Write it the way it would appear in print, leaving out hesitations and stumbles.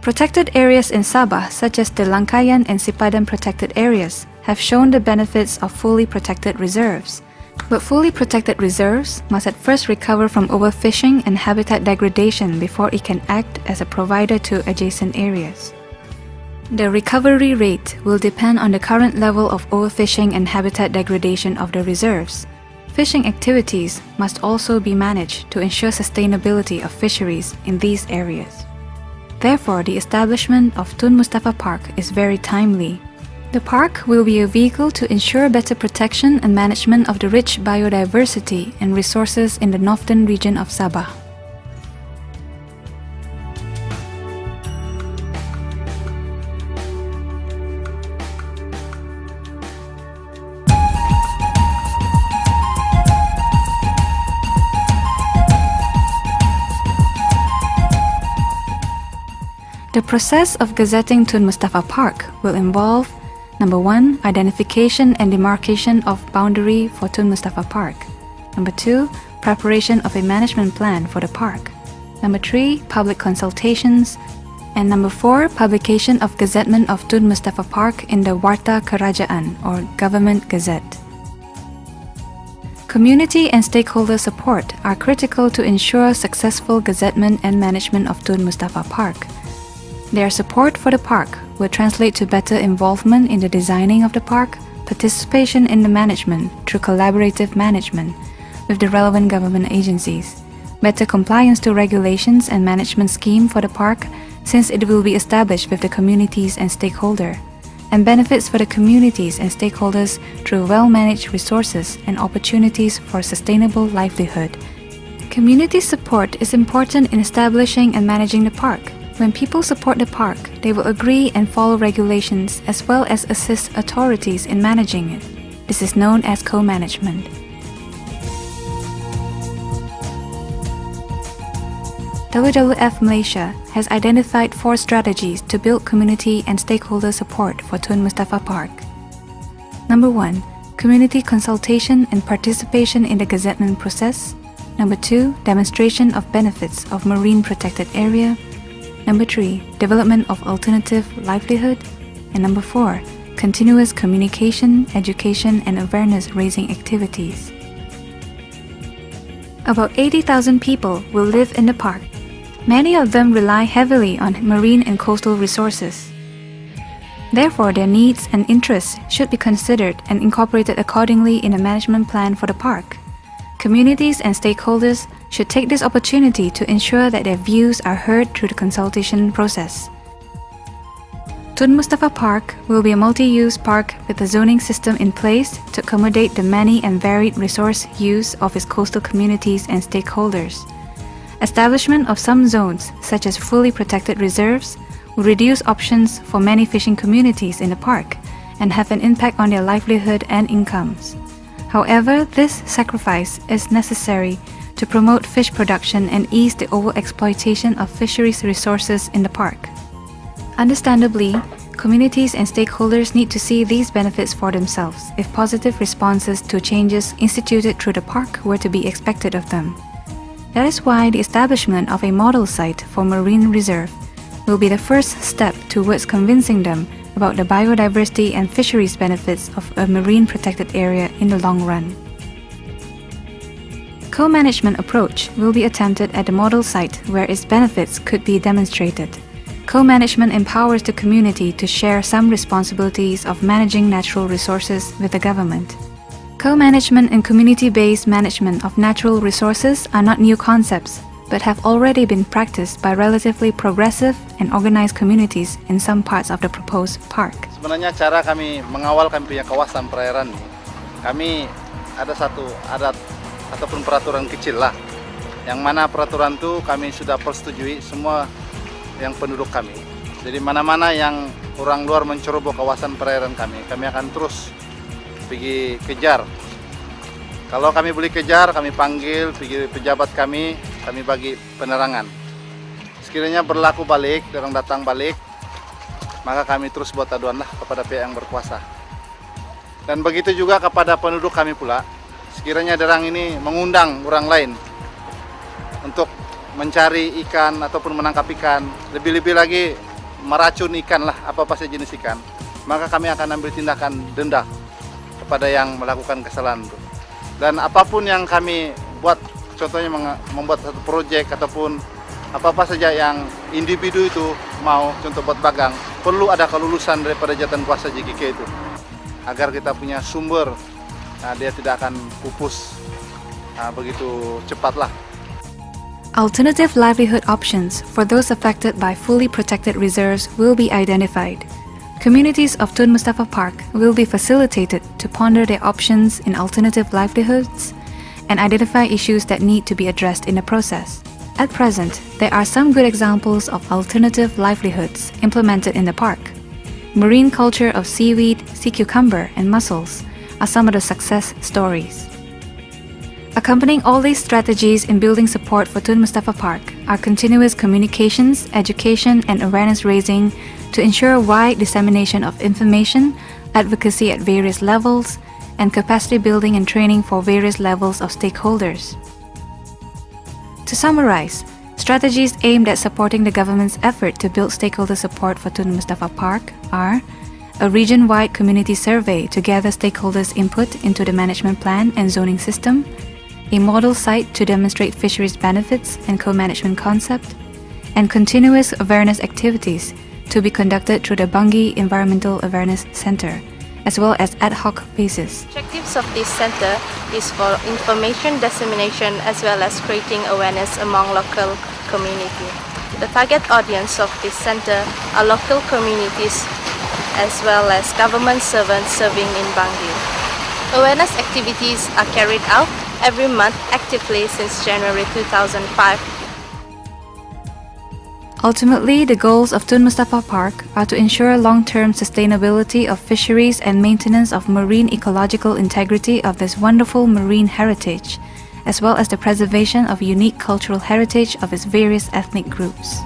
Protected areas in Sabah, such as the Langkayan and Sipadan protected areas, have shown the benefits of fully protected reserves. But fully protected reserves must at first recover from overfishing and habitat degradation before it can act as a provider to adjacent areas. The recovery rate will depend on the current level of overfishing and habitat degradation of the reserves. Fishing activities must also be managed to ensure sustainability of fisheries in these areas. Therefore, the establishment of Tun Mustapha Park is very timely. The park will be a vehicle to ensure better protection and management of the rich biodiversity and resources in the northern region of Sabah. The process of gazetting Tun Mustapha Park will involve: Number 1, identification and demarcation of boundary for Tun Mustapha Park. Number 2, preparation of a management plan for the park. Number 3, public consultations. And number 4, publication of gazettement of Tun Mustapha Park in the Warta Kerajaan or Government Gazette. Community and stakeholder support are critical to ensure successful gazettement and management of Tun Mustapha Park. Their support for the park will translate to better involvement in the designing of the park, participation in the management through collaborative management with the relevant government agencies, better compliance to regulations and management scheme for the park since it will be established with the communities and stakeholders, and benefits for the communities and stakeholders through well-managed resources and opportunities for sustainable livelihood. Community support is important in establishing and managing the park. When people support the park, they will agree and follow regulations as well as assist authorities in managing it. This is known as co-management. WWF Malaysia has identified 4 strategies to build community and stakeholder support for Tun Mustapha Park. Number 1, community consultation and participation in the gazettement process. Number 2, demonstration of benefits of marine protected area. Number 3, development of alternative livelihood. And number 4, continuous communication, education, and awareness-raising activities. About 80,000 people will live in the park. Many of them rely heavily on marine and coastal resources. Therefore, their needs and interests should be considered and incorporated accordingly in a management plan for the park. Communities and stakeholders should take this opportunity to ensure that their views are heard through the consultation process. Tun Mustapha Park will be a multi-use park with a zoning system in place to accommodate the many and varied resource use of its coastal communities and stakeholders. Establishment of some zones, such as fully protected reserves, will reduce options for many fishing communities in the park and have an impact on their livelihood and incomes. However, this sacrifice is necessary to promote fish production and ease the overexploitation of fisheries resources in the park. Understandably, communities and stakeholders need to see these benefits for themselves if positive responses to changes instituted through the park were to be expected of them. That is why the establishment of a model site for marine reserve will be the first step towards convincing them about the biodiversity and fisheries benefits of a marine protected area in the long run. Co-management approach will be attempted at the model site where its benefits could be demonstrated. Co-management empowers the community to share some responsibilities of managing natural resources with the government. Co-management and community-based management of natural resources are not new concepts, but have already been practiced by relatively progressive and organized communities in some parts of the proposed park. Sebenarnya cara kami mengawal kami punya kawasan perairan, kami ada satu adat ataupun peraturan kecil lah, yang mana peraturan itu kami sudah persetujui semua yang penduduk kami. Jadi mana-mana yang orang luar menceroboh kawasan perairan kami akan terus pergi kejar. Kalau kami boleh kejar, kami panggil, pergi pejabat kami bagi penerangan. Sekiranya berlaku balik, orang datang balik, maka kami terus buat aduan lah kepada pihak yang berkuasa. Dan begitu juga kepada penduduk kami pula, sekiranya orang ini mengundang orang lain untuk mencari ikan ataupun menangkap ikan, lebih-lebih lagi meracun ikan lah, apa saja jenis ikan, maka kami akan ambil tindakan denda kepada yang melakukan kesalahan itu. Dan apapun yang kami buat, contohnya membuat satu proyek ataupun apa saja yang individu itu mau, contoh buat bagang, perlu ada kelulusan daripada jabatan kuasa JKK itu, agar kita punya sumber, dia tidak akan pupus begitu cepatlah. Alternative livelihood options for those affected by fully protected reserves will be identified. Communities of Tun Mustapha Park will be facilitated to ponder their options in alternative livelihoods and identify issues that need to be addressed in the process. At present, there are some good examples of alternative livelihoods implemented in the park. Marine culture of seaweed, sea cucumber, and mussels are some of the success stories. Accompanying all these strategies in building support for Tun Mustapha Park are continuous communications, education, and awareness raising to ensure wide dissemination of information, advocacy at various levels, and capacity building and training for various levels of stakeholders. To summarize, strategies aimed at supporting the government's effort to build stakeholder support for Tun Mustapha Park are a region-wide community survey to gather stakeholders' input into the management plan and zoning system, a model site to demonstrate fisheries benefits and co-management concept, and continuous awareness activities to be conducted through the Bangi Environmental Awareness Center, as well as ad hoc basis. Objectives of this center is for information dissemination as well as creating awareness among local community. The target audience of this center are local communities as well as government servants serving in Bangi. Awareness activities are carried out every month actively since January 2005. Ultimately, the goals of Tun Mustapha Park are to ensure long-term sustainability of fisheries and maintenance of marine ecological integrity of this wonderful marine heritage, as well as the preservation of unique cultural heritage of its various ethnic groups.